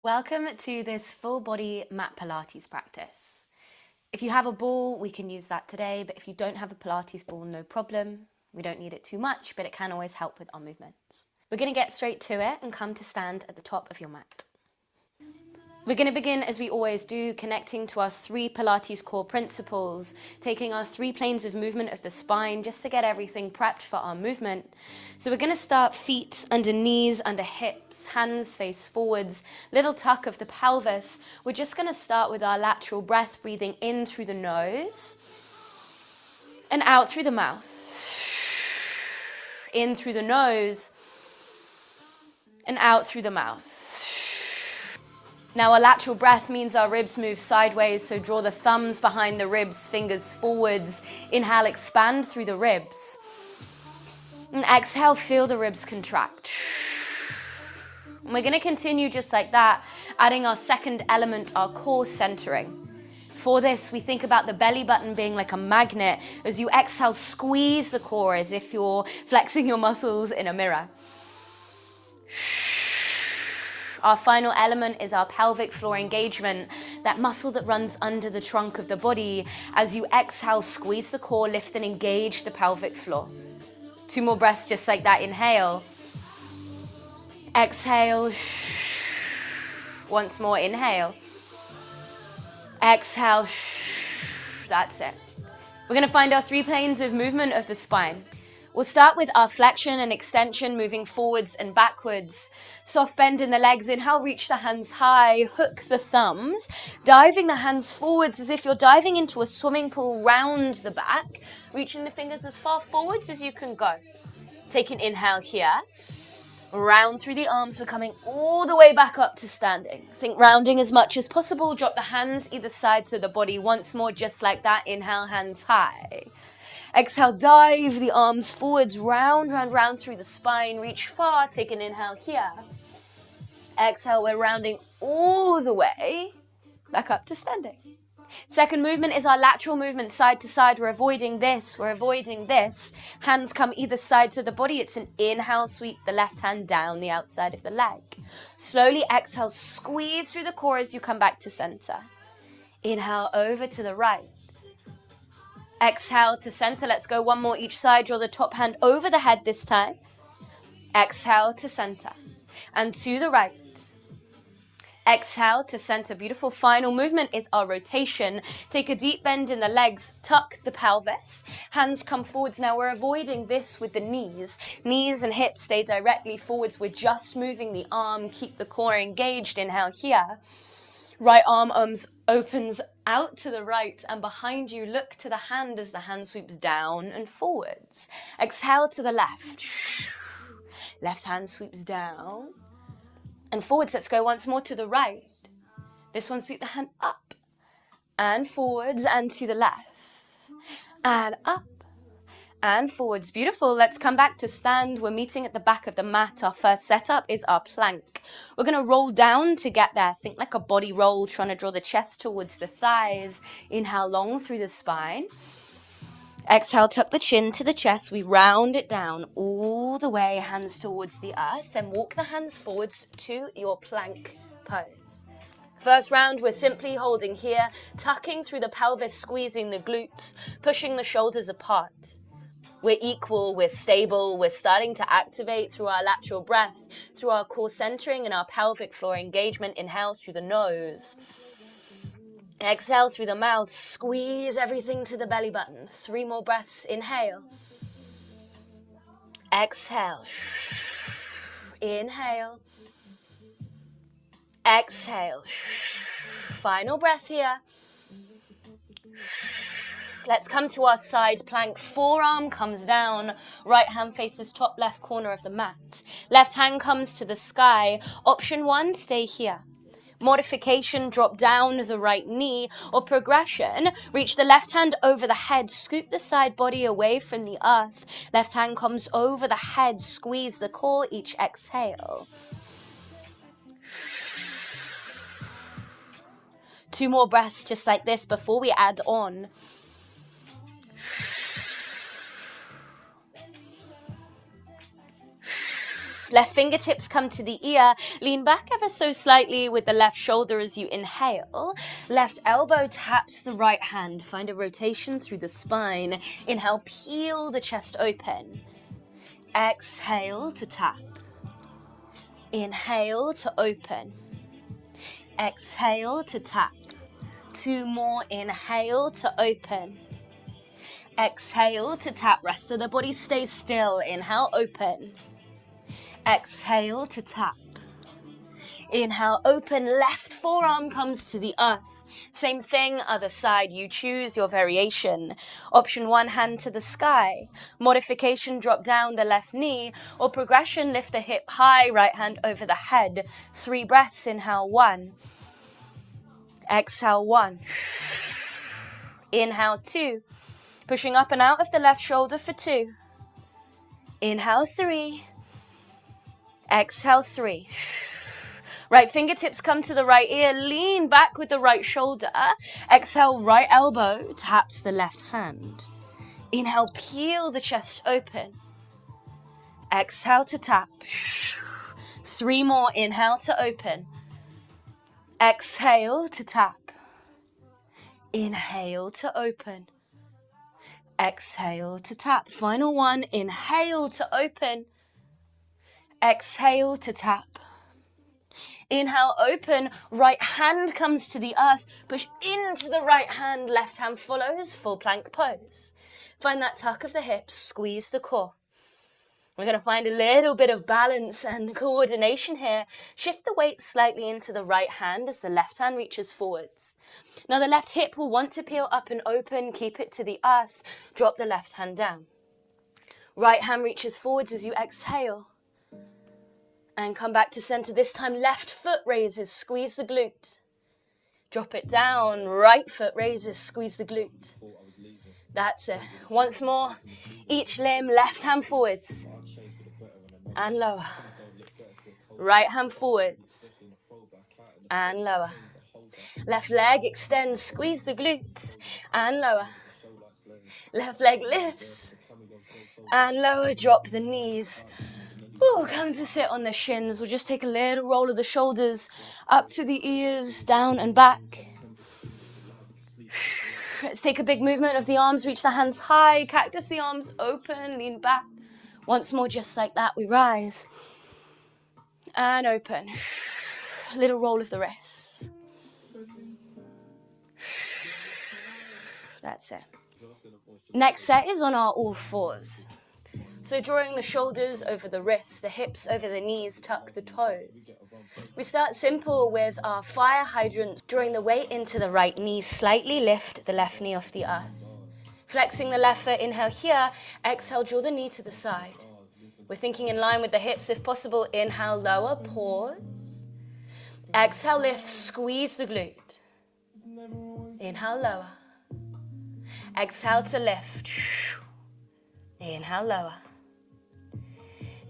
Welcome to this full body Mat Pilates practice. If you have a ball, we can use that today, but if you don't have a Pilates ball, no problem. We don't need it too much, but it can always help with our movements. We're going to get straight to it and come to stand at the top of your mat. We're going to begin, as we always do, connecting to our 3 Pilates core principles, taking our 3 planes of movement of the spine just to get everything prepped for our movement. So we're going to start feet under knees, under hips, hands face forwards, little tuck of the pelvis. We're just going to start with our lateral breath, breathing in through the nose and out through the mouth. In through the nose and out through the mouth. Now our lateral breath means our ribs move sideways, so draw the thumbs behind the ribs, fingers forwards. Inhale, expand through the ribs. And exhale, feel the ribs contract. And we're going to continue just like that, adding our second element, our core centering. For this, we think about the belly button being like a magnet. As you exhale, squeeze the core as if you're flexing your muscles in a mirror. Our final element is our pelvic floor engagement, that muscle that runs under the trunk of the body. As you exhale, squeeze the core, lift and engage the pelvic floor. 2 more breaths just like that. Inhale. Exhale. Once more, inhale. Exhale. That's it. We're going to find our 3 planes of movement of the spine. We'll start with our flexion and extension, moving forwards and backwards. Soft bend in the legs. Inhale, reach the hands high, hook the thumbs, diving the hands forwards as if you're diving into a swimming pool, round the back, reaching the fingers as far forwards as you can go. Take an inhale here. Round through the arms, we're coming all the way back up to standing. Think rounding as much as possible. Drop the hands either sides of the body. Once more, just like that. Inhale, hands high. Exhale, dive the arms forwards, round, round, round through the spine. Reach far, take an inhale here. Exhale, we're rounding all the way back up to standing. Second movement is our lateral movement, side to side. We're avoiding this, we're avoiding this. Hands come either side of the body. It's an inhale, sweep the left hand down the outside of the leg. Slowly exhale, squeeze through the core as you come back to center. Inhale, over to the right. Exhale to center. Let's go 1 more each side. Draw the top hand over the head this time. Exhale to center. And to the right. Exhale to center. Beautiful. Final movement is our rotation. Take a deep bend in the legs. Tuck the pelvis. Hands come forwards. Now we're avoiding this with the knees. Knees and hips stay directly forwards. We're just moving the arm. Keep the core engaged. Inhale here. Right arm opens out to the right, and behind you, look to the hand as the hand sweeps down and forwards. Exhale to the left. Left hand sweeps down and forwards. Let's go once more to the right. This one, sweep the hand up and forwards and to the left. And up and forwards. Beautiful. Let's come back to stand. We're meeting at the back of the mat. Our first setup is our plank. We're going to roll down to get there. Think like a body roll, trying to draw the chest towards the thighs. Inhale long through the spine. Exhale, tuck the chin to the chest. We round it down all the way, hands towards the earth. Then walk the hands forwards to your plank pose. First round, we're simply holding here, tucking through the pelvis, squeezing the glutes, pushing the shoulders apart. We're equal, we're stable, we're starting to activate through our lateral breath, through our core centering and our pelvic floor engagement. Inhale through the nose. Exhale through the mouth. Squeeze everything to the belly button. 3 more breaths. Inhale. Exhale. Inhale. Exhale. Final breath here. Let's come to our side plank. Forearm comes down. Right hand faces top left corner of the mat. Left hand comes to the sky. Option 1, stay here. Modification, drop down the right knee. Or progression, reach the left hand over the head. Scoop the side body away from the earth. Left hand comes over the head. Squeeze the core each exhale. 2 more breaths just like this before we add on. Left fingertips come to the ear. Lean back ever so slightly with the left shoulder as you inhale. Left elbow taps the right hand. Find a rotation through the spine. Inhale, peel the chest open. Exhale to tap. Inhale to open. Exhale to tap. 2 more. Inhale to open. Exhale to tap. Rest of the body stays still. Inhale, open. Exhale to tap. Inhale, open. Left forearm comes to the earth. Same thing, other side. You choose your variation. Option 1, hand to the sky. Modification, drop down the left knee. Or progression, lift the hip high, right hand over the head. 3 breaths. Inhale, 1. Exhale, 1. Inhale, 2. Pushing up and out of the left shoulder for 2. Inhale, 3. Exhale, 3. Right fingertips come to the right ear. Lean back with the right shoulder. Exhale, right elbow taps the left hand. Inhale, peel the chest open. Exhale to tap. 3 more. Inhale to open. Exhale to tap. Inhale to open. Exhale to tap. Final 1. Inhale to open. Exhale to tap. Inhale, open. Right hand comes to the earth. Push into the right hand. Left hand follows. Full plank pose. Find that tuck of the hips. Squeeze the core. We're going to find a little bit of balance and coordination here. Shift the weight slightly into the right hand as the left hand reaches forwards. Now the left hip will want to peel up and open. Keep it to the earth. Drop the left hand down. Right hand reaches forwards as you exhale. And come back to center. This time left foot raises. Squeeze the glute. Drop it down. Right foot raises. Squeeze the glute. That's it. Once more. Each limb. Left hand forwards. And lower. Right hand forwards. And lower. Left leg extends. Squeeze the glutes. And lower. Left leg lifts. And lower. Drop the knees. Ooh, come to sit on the shins. We'll just take a little roll of the shoulders up to the ears, down and back. Let's take a big movement of the arms. Reach the hands high. Cactus the arms open. Lean back. Once more, just like that, we rise. And open. Little roll of the wrists. That's it. Next set is on our all fours. So drawing the shoulders over the wrists, the hips over the knees, tuck the toes. We start simple with our fire hydrants. Drawing the weight into the right knee, slightly lift the left knee off the earth. Flexing the left foot, inhale here. Exhale, draw the knee to the side. We're thinking in line with the hips if possible. Inhale, lower, pause. Exhale, lift, squeeze the glute. Inhale, lower. Exhale to lift. Inhale, lower.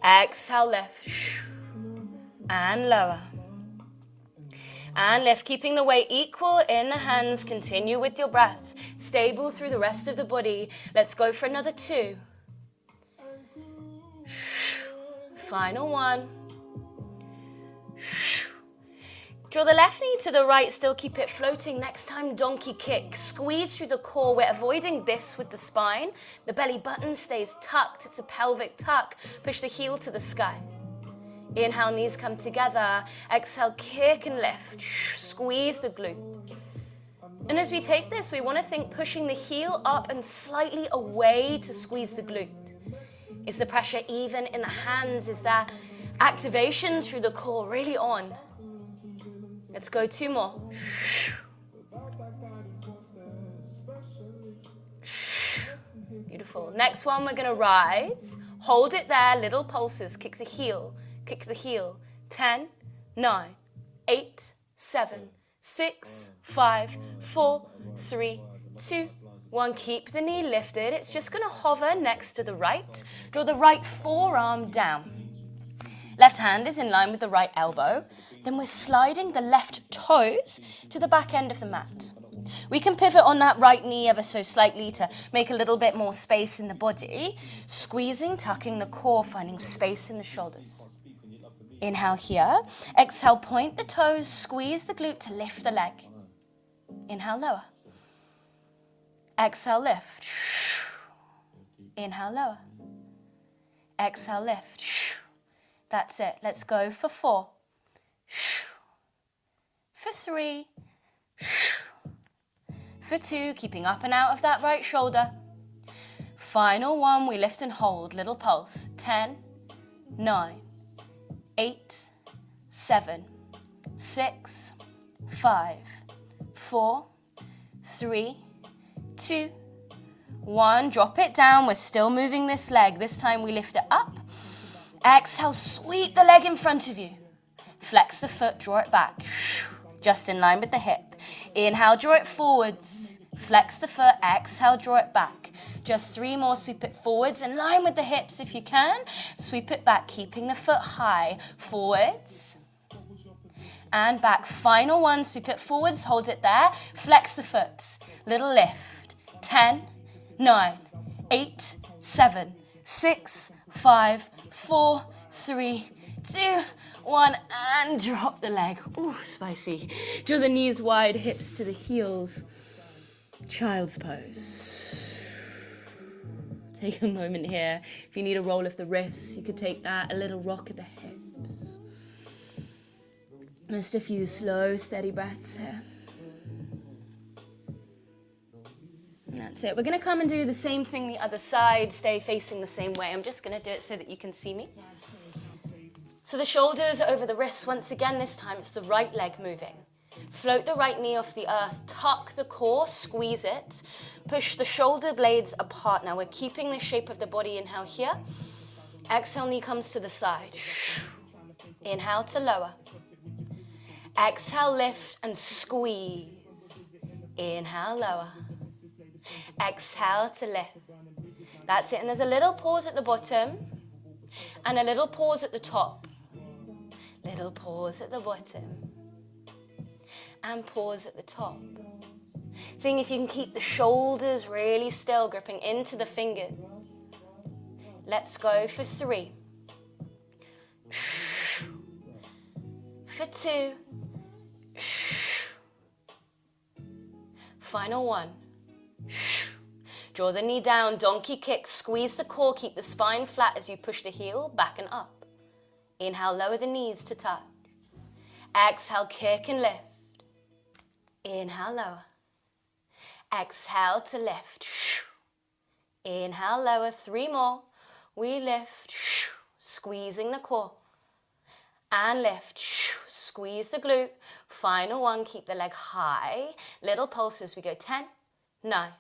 Exhale, lift. And lower. And lift, keeping the weight equal in the hands. Continue with your breath. Stable through the rest of the body. Let's go for another 2. Final 1. Draw the left knee to the right, still keep it floating. Next time, donkey kick. Squeeze through the core. We're avoiding this with the spine. The belly button stays tucked. It's a pelvic tuck. Push the heel to the sky. Inhale, knees come together. Exhale, kick and lift. Squeeze the glute. And as we take this, we want to think pushing the heel up and slightly away to squeeze the glute. Is the pressure even in the hands? Is that activation through the core really on? Let's go 2 more. Beautiful. Next one, we're going to rise. Hold it there, little pulses. Kick the heel. Kick the heel. 10, 9, 8, 7, 6, 5, 4, 3, 2, 1. Keep the knee lifted. It's just going to hover next to the right. Draw the right forearm down. Left hand is in line with the right elbow. Then we're sliding the left toes to the back end of the mat. We can pivot on that right knee ever so slightly to make a little bit more space in the body. Squeezing, tucking the core, finding space in the shoulders. Inhale here. Exhale, point the toes, squeeze the glute to lift the leg. Inhale, lower. Exhale, lift. Inhale, lower. Exhale, lift. That's it. Let's go for 4. For 3. For 2, keeping up and out of that right shoulder. Final 1, we lift and hold, little pulse. 10, 9, 8, 7, 6, 5, 4, 3, 2, 1. Drop it down. We're still moving this leg. This time we lift it up. Exhale, sweep the leg in front of you. Flex the foot, draw it back. Just in line with the hip. Inhale, draw it forwards. Flex the foot. Exhale, draw it back. Just 3 more. Sweep it forwards in line with the hips if you can. Sweep it back, keeping the foot high. Forwards and back. Final 1. Sweep it forwards. Hold it there. Flex the foot. Little lift. 10, 9, 8, 7, 6, 5, 4, 3, 2, 1, and drop the leg. Ooh, spicy. Draw the knees wide, hips to the heels. Child's pose. Take a moment here. If you need a roll of the wrists, you could take that. A little rock of the hips. Just a few slow, steady breaths here. And that's it. We're going to come and do the same thing the other side. Stay facing the same way. I'm just going to do it so that you can see me. So the shoulders over the wrists. Once again, this time it's the right leg moving. Float the right knee off the earth. Tuck the core, squeeze it. Push the shoulder blades apart. Now we're keeping the shape of the body. Inhale here. Exhale, knee comes to the side. Inhale to lower. Exhale, lift and squeeze. Inhale, lower. Exhale to lift. That's it. And there's a little pause at the bottom and a little pause at the top. Little pause at the bottom and pause at the top. Seeing if you can keep the shoulders really still, gripping into the fingers. Let's go for 3. For 2. Final 1. Draw the knee down, donkey kick, squeeze the core, keep the spine flat as you push the heel back and up. Inhale, lower the knees to touch. Exhale, kick and lift. Inhale, lower. Exhale to lift. Inhale, lower. 3 more. We lift, squeezing the core. And lift, squeeze the glute. Final 1, keep the leg high. Little pulses, we go 10, 9,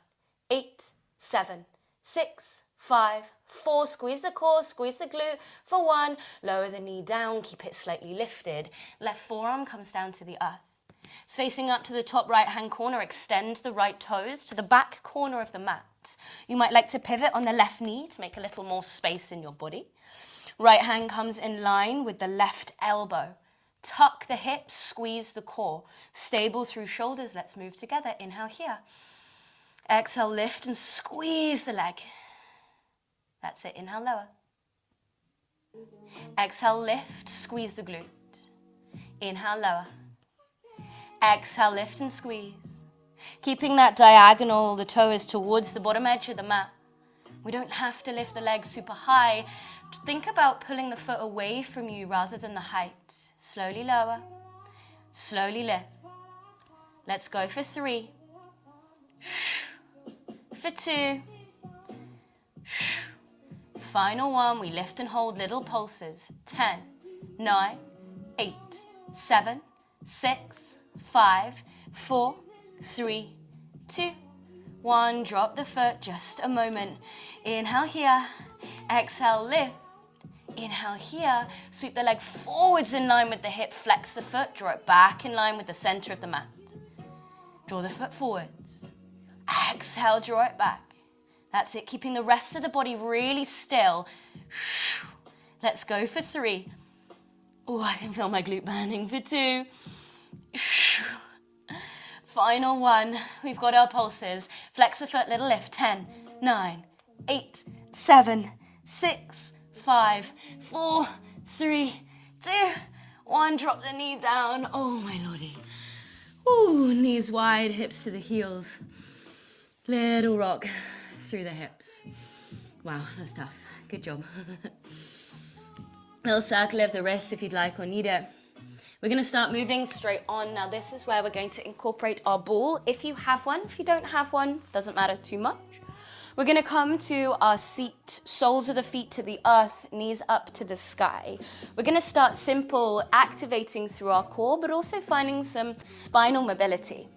8, 7, 6, 5, 4, squeeze the core, squeeze the glute for 1, lower the knee down, keep it slightly lifted. Left forearm comes down to the earth. It's facing up to the top right hand corner, extend the right toes to the back corner of the mat. You might like to pivot on the left knee to make a little more space in your body. Right hand comes in line with the left elbow. Tuck the hips, squeeze the core. Stable through shoulders, let's move together. Inhale here. Exhale, lift and squeeze the leg. That's it, inhale, lower. Exhale, lift, squeeze the glute. Inhale, lower. Exhale, lift and squeeze. Keeping that diagonal, the toe is towards the bottom edge of the mat. We don't have to lift the legs super high. Think about pulling the foot away from you rather than the height. Slowly lower, slowly lift. Let's go for 3. For 2. Final 1, we lift and hold little pulses. 10, 9, 8, 7, 6, 5, 4, 3, 2, 1. Drop the foot, just a moment. Inhale here, exhale, lift. Inhale here, sweep the leg forwards in line with the hip, flex the foot, draw it back in line with the center of the mat. Draw the foot forwards. Exhale, draw it back. That's it, keeping the rest of the body really still. Let's go for 3. Oh, I can feel my glute burning. For 2. Final 1. We've got our pulses. Flex the foot, little lift. 10, 9, 8, 7, 6, 5, 4, 3, 2, 1. Drop the knee down. Oh my lordy. Ooh, knees wide, hips to the heels. Little rock through the hips. Wow, that's tough. Good job. Little circle of the wrists if you'd like or need it. We're going to start moving straight on. Now this is where we're going to incorporate our ball. If you have one, if you don't have one, doesn't matter too much. We're going to come to our seat, soles of the feet to the earth, knees up to the sky. We're going to start simple, activating through our core, but also finding some spinal mobility.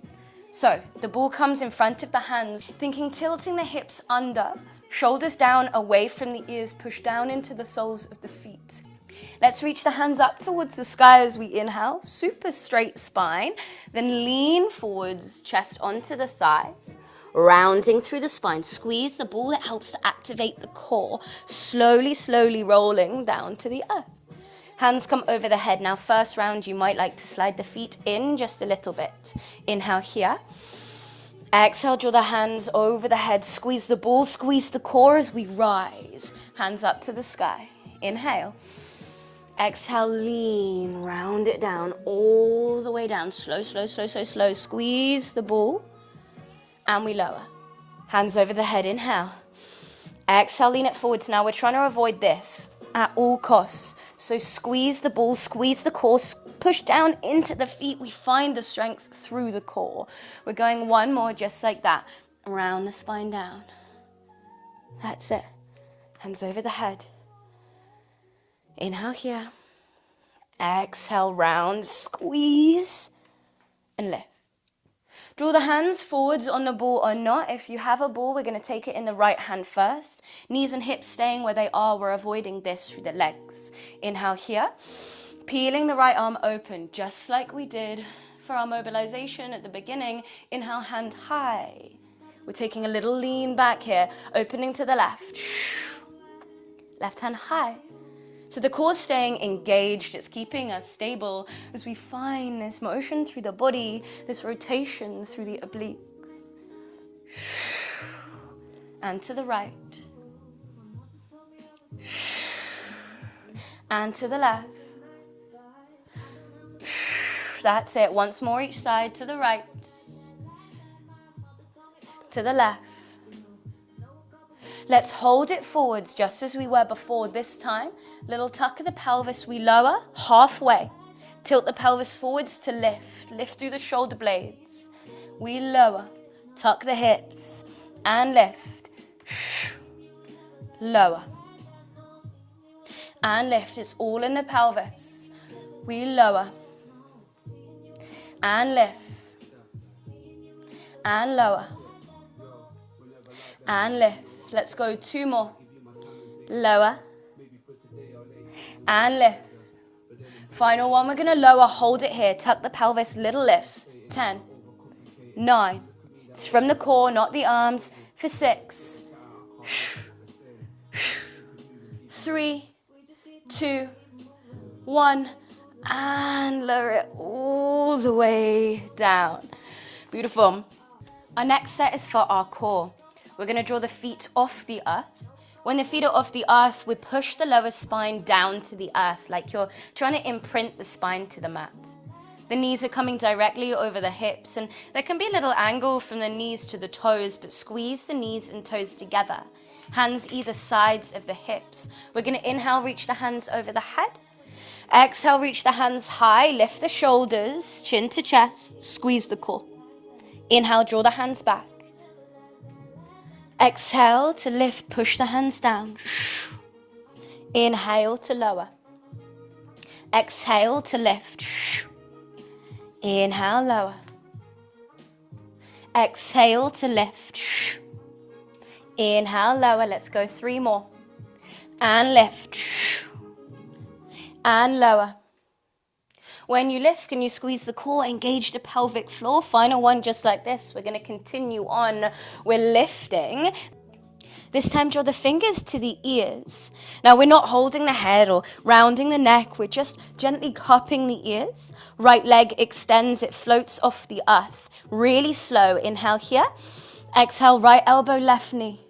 So the ball comes in front of the hands, thinking tilting the hips under, shoulders down, away from the ears, push down into the soles of the feet. Let's reach the hands up towards the sky as we inhale, super straight spine, then lean forwards, chest onto the thighs. Rounding through the spine, squeeze the ball. It helps to activate the core. Slowly, slowly rolling down to the earth. Hands come over the head. Now, first round, you might like to slide the feet in just a little bit. Inhale here. Exhale, draw the hands over the head. Squeeze the ball, squeeze the core as we rise. Hands up to the sky. Inhale. Exhale, lean, round it down, all the way down. Slow, slow, slow, slow, slow. Squeeze the ball. And we lower. Hands over the head, inhale. Exhale, lean it forwards. Now we're trying to avoid this at all costs. So squeeze the ball, squeeze the core, push down into the feet. We find the strength through the core. We're going one more just like that. Round the spine down. That's it. Hands over the head. Inhale here. Exhale, round, squeeze, and lift. Draw the hands forwards on the ball or not. If you have a ball, we're going to take it in the right hand first. Knees and hips staying where they are. We're avoiding this through the legs. Inhale here. Peeling the right arm open, just like we did for our mobilization at the beginning. Inhale, hand high. We're taking a little lean back here, opening to the left. Left hand high. So the core's staying engaged, it's keeping us stable as we find this motion through the body, this rotation through the obliques. And to the right. And to the left. That's it. Once more each side, to the right. To the left. Let's hold it forwards just as we were before this time. Little tuck of the pelvis, we lower halfway. Tilt the pelvis forwards to lift. Lift through the shoulder blades. We lower. Tuck the hips and lift. Lower. And lift. It's all in the pelvis. We lower. And lift. And lower. And lift. Let's go 2 more. Lower. And lift. Final one, we're going to lower, hold it here. Tuck the pelvis, little lifts. 10, 9. It's from the core, not the arms. For 6, 3, 2, 1. And lower it all the way down. Beautiful. Our next set is for our core. We're going to draw the feet off the earth. When the feet are off the earth, we push the lower spine down to the earth, like you're trying to imprint the spine to the mat. The knees are coming directly over the hips, and there can be a little angle from the knees to the toes, but squeeze the knees and toes together. Hands either sides of the hips. We're going to inhale, reach the hands over the head. Exhale, reach the hands high, lift the shoulders, chin to chest, squeeze the core. Inhale, draw the hands back. Exhale to lift, push the hands down. Inhale to lower. Exhale to lift. Inhale, lower. Exhale to lift. Inhale, lower. Let's go 3 more. And lift. And lower. When you lift, can you squeeze the core, engage the pelvic floor? Final one, just like this. We're going to continue on. We're lifting. This time, draw the fingers to the ears. Now, we're not holding the head or rounding the neck. We're just gently cupping the ears. Right leg extends. It floats off the earth. Really slow. Inhale here. Exhale, right elbow, left knee.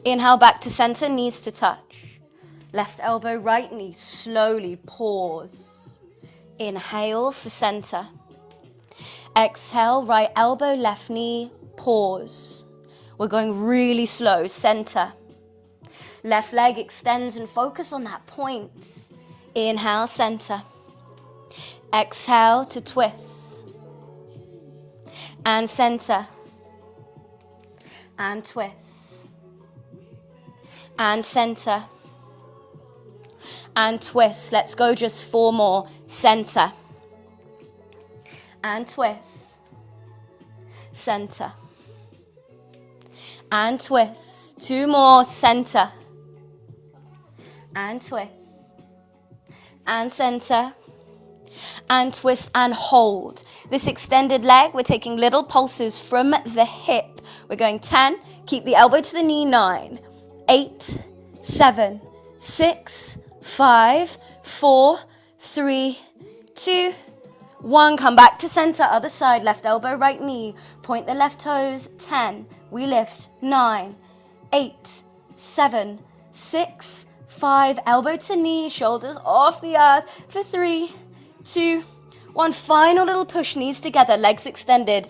Inhale back to center, knees to touch. Left elbow, right knee, slowly pause. Inhale for center. Exhale, right elbow, left knee, pause. We're going really slow, center. Left leg extends and focus on that point. Inhale, center. Exhale to twist. And center. And twist. And center. And twist. Let's go just 4 more. Center. And twist. Center. And twist. 2 more. Center. And twist. And center. And twist and hold. This extended leg, we're taking little pulses from the hip. We're going 10. Keep the elbow to the knee. 9, 8, 7, 6, 5, 4, 3, 2, 1. Come back to center. Other side. Left elbow, right knee. Point the left toes. 10. We lift. 9, 8, 7, 6, 5. Elbow to knee. Shoulders off the earth for 3, 2, 1. Final little push. Knees together. Legs extended.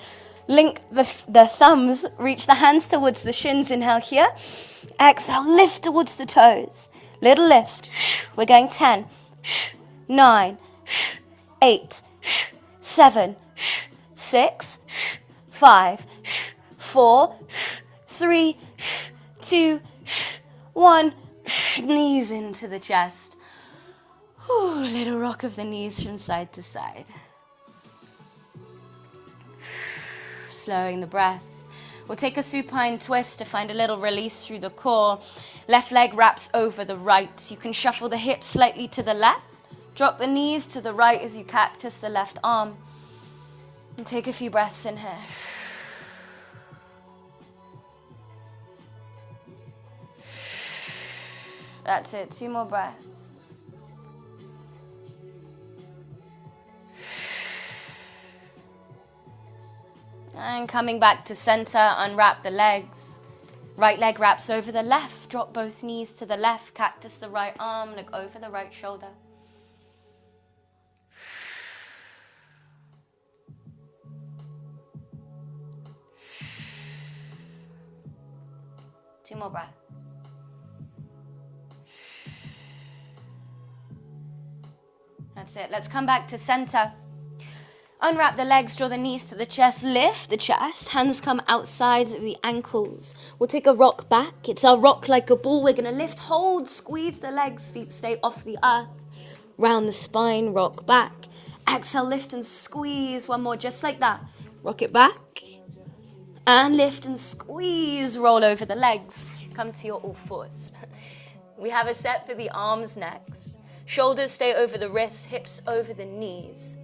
Link the thumbs. Reach the hands towards the shins. Inhale here. Exhale. Lift towards the toes. Little lift. We're going 10, 9, 8, 7, 6, 5, 4, 3, 2, 1. Knees into the chest. Little rock of the knees from side to side. Slowing the breath. We'll take a supine twist to find a little release through the core. Left leg wraps over the right. You can shuffle the hips slightly to the left. Drop the knees to the right as you cactus the left arm. And take a few breaths in here. That's it. 2 more breaths. And coming back to center, unwrap the legs. Right leg wraps over the left. Drop both knees to the left. Cactus the right arm. Look over the right shoulder. Two more breaths. That's it. Let's come back to center. Unwrap the legs, draw the knees to the chest, lift the chest, hands come outside of the ankles. We'll take a rock back. It's our rock like a ball. We're going to lift, hold, squeeze the legs, feet stay off the earth. Round the spine, rock back. Exhale, lift and squeeze. 1 more, just like that. Rock it back. And lift and squeeze, roll over the legs. Come to your all fours. We have a set for the arms next. Shoulders stay over the wrists, hips over the knees.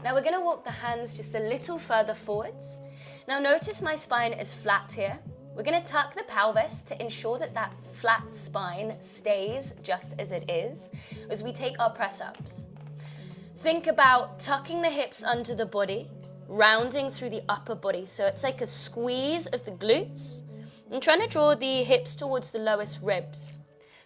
Now we're going to walk the hands just a little further forwards. Now notice my spine is flat here. We're going to tuck the pelvis to ensure that that flat spine stays just as it is as we take our press-ups. Think about tucking the hips under the body, rounding through the upper body. So it's like a squeeze of the glutes. I'm trying to draw the hips towards the lowest ribs,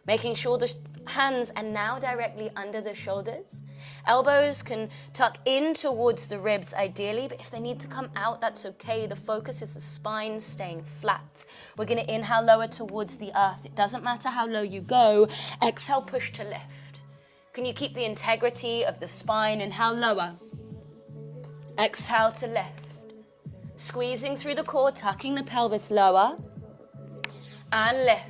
making sure the hands are now directly under the shoulders. Elbows can tuck in towards the ribs ideally, but if they need to come out, that's okay. The focus is the spine staying flat. We're going to inhale lower towards the earth. It doesn't matter how low you go. Exhale, push to lift. Can you keep the integrity of the spine? Inhale lower. Exhale to lift. Squeezing through the core, tucking the pelvis lower. And lift.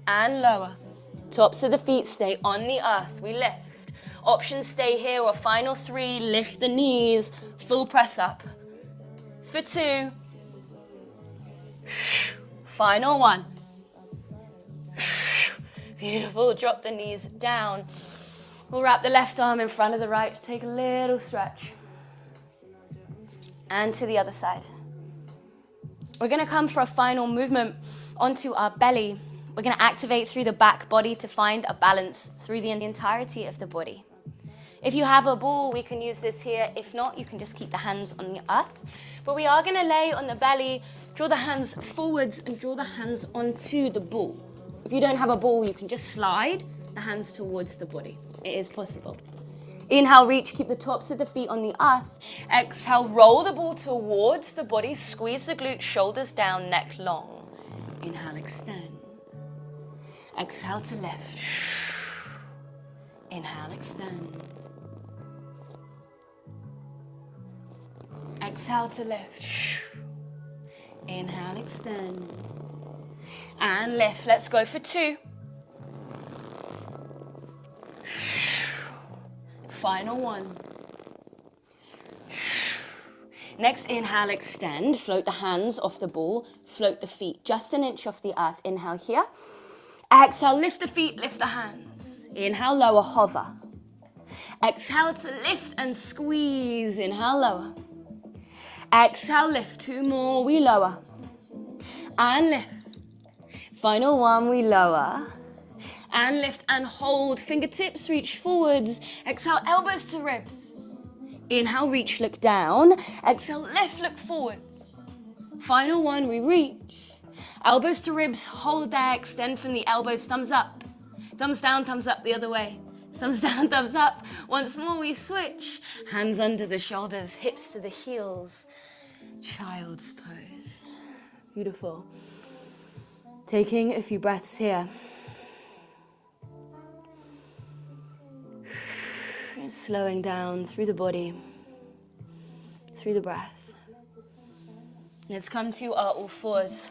And lower. Tops of the feet stay on the earth. We lift. Options stay here or final 3. Lift the knees. Full press up. For 2. Final 1. Beautiful. Drop the knees down. We'll wrap the left arm in front of the right. Take a little stretch. And to the other side. We're going to come for a final movement onto our belly. We're going to activate through the back body to find a balance through the entirety of the body. If you have a ball, we can use this here. If not, you can just keep the hands on the earth. But we are going to lay on the belly, draw the hands forwards and draw the hands onto the ball. If you don't have a ball, you can just slide the hands towards the body. It is possible. Inhale, reach, keep the tops of the feet on the earth. Exhale, roll the ball towards the body, squeeze the glutes, shoulders down, neck long. Inhale, extend. Exhale to lift. Inhale, extend. Exhale to lift. Inhale, extend. And lift. Let's go for 2. Final 1. Next, inhale, extend. Float the hands off the ball. Float the feet just an inch off the earth. Inhale here. Exhale, lift the feet, lift the hands. Inhale, lower, hover. Exhale to lift and squeeze. Inhale, lower. Exhale, lift. 2 more, we lower. And lift. Final 1, we lower. And lift and hold. Fingertips reach forwards. Exhale, elbows to ribs. Inhale, reach, look down. Exhale, lift, look forwards. Final 1, we reach. Elbows to ribs, hold there, extend from the elbows, thumbs up. Thumbs down, thumbs up the other way. Thumbs down, thumbs up. Once more, we switch. Hands under the shoulders, hips to the heels. Child's pose. Beautiful. Taking a few breaths here. Slowing down through the body, through the breath. Let's come to our all fours.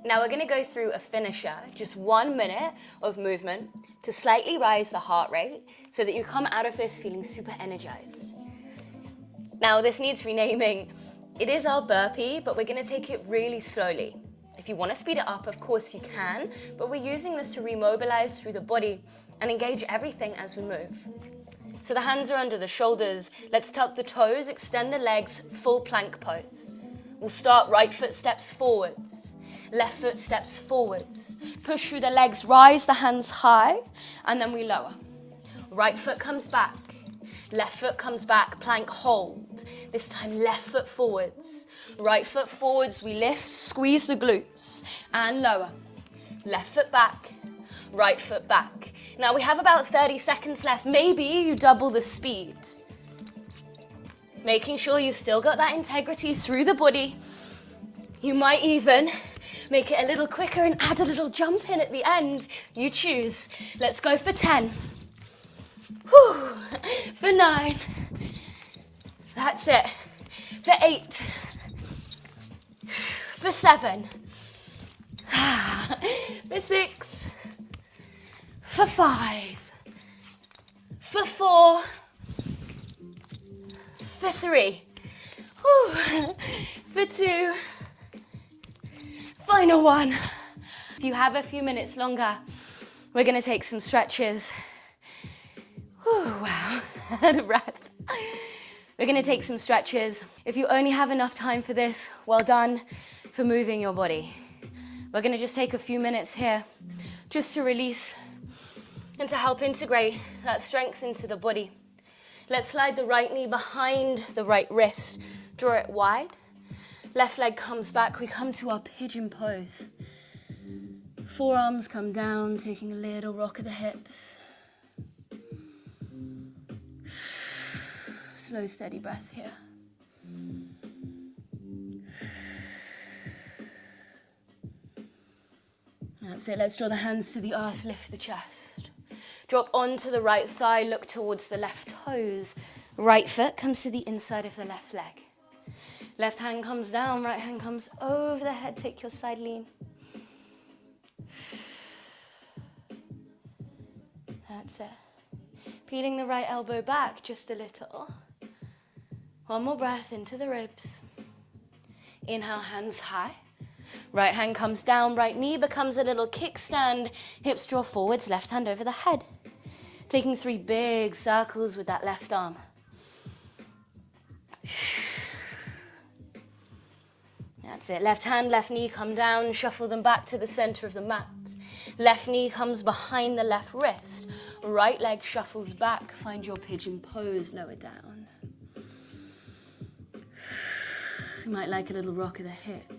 Now we're going to go through a finisher, just 1 minute of movement to slightly rise the heart rate so that you come out of this feeling super energized. Now this needs renaming. It is our burpee, but we're going to take it really slowly. If you want to speed it up, of course you can, but we're using this to remobilize through the body and engage everything as we move. So the hands are under the shoulders. Let's tuck the toes, extend the legs, full plank pose. We'll start right foot steps forwards, left foot steps forwards. Push through the legs, rise the hands high, and then we lower. Right foot comes back, left foot comes back, plank hold. This time left foot forwards. Right foot forwards, we lift, squeeze the glutes, and lower. Left foot back, right foot back. Now we have about 30 seconds left. Maybe you double the speed. Making sure you still got that integrity through the body. You might even make it a little quicker and add a little jump in at the end. You choose. Let's go for 10. Whew. For 9. That's it. For 8. For 7. For 6. For 5. For 4. For 3. Whew. For 2. Final 1. If you have a few minutes longer, we're going to take some stretches. Whew, wow, out of breath. We're going to take some stretches. If you only have enough time for this, well done for moving your body. We're going to just take a few minutes here just to release and to help integrate that strength into the body. Let's slide the right knee behind the right wrist. Draw it wide. Left leg comes back. We come to our pigeon pose. Forearms come down, taking a little rock of the hips. Slow, steady breath here. That's it. Let's draw the hands to the earth, lift the chest. Drop onto the right thigh, look towards the left toes. Right foot comes to the inside of the left leg. Left hand comes down, right hand comes over the head. Take your side lean. That's it. Peeling the right elbow back just a little. One more breath into the ribs. Inhale, hands high. Right hand comes down, right knee becomes a little kickstand. Hips draw forwards, left hand over the head. Taking 3 big circles with that left arm. That's it. Left hand, left knee come down, shuffle them back to the center of the mat. Left knee comes behind the left wrist. Right leg shuffles back. Find your pigeon pose, lower down. You might like a little rock of the hips.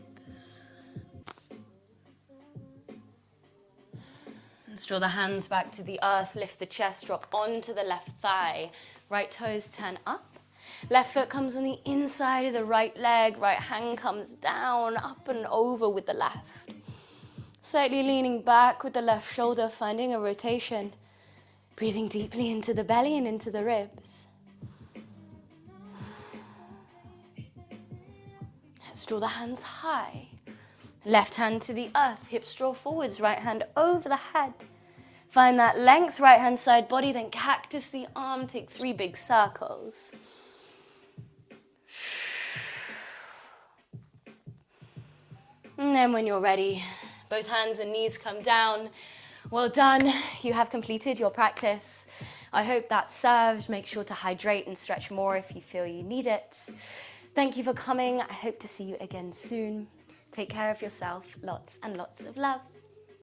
Let's draw the hands back to the earth, lift the chest, drop onto the left thigh. Right toes turn up. Left foot comes on the inside of the right leg. Right hand comes down, up and over with the left. Slightly leaning back with the left shoulder, finding a rotation. Breathing deeply into the belly and into the ribs. Let's draw the hands high. Left hand to the earth, hips draw forwards, right hand over the head. Find that length, right hand side body, then cactus the arm, take 3 big circles. And then when you're ready, both hands and knees come down. Well done, you have completed your practice. I hope that served. Make sure to hydrate and stretch more if you feel you need it. Thank you for coming. I hope to see you again soon. Take care of yourself. Lots and lots of love.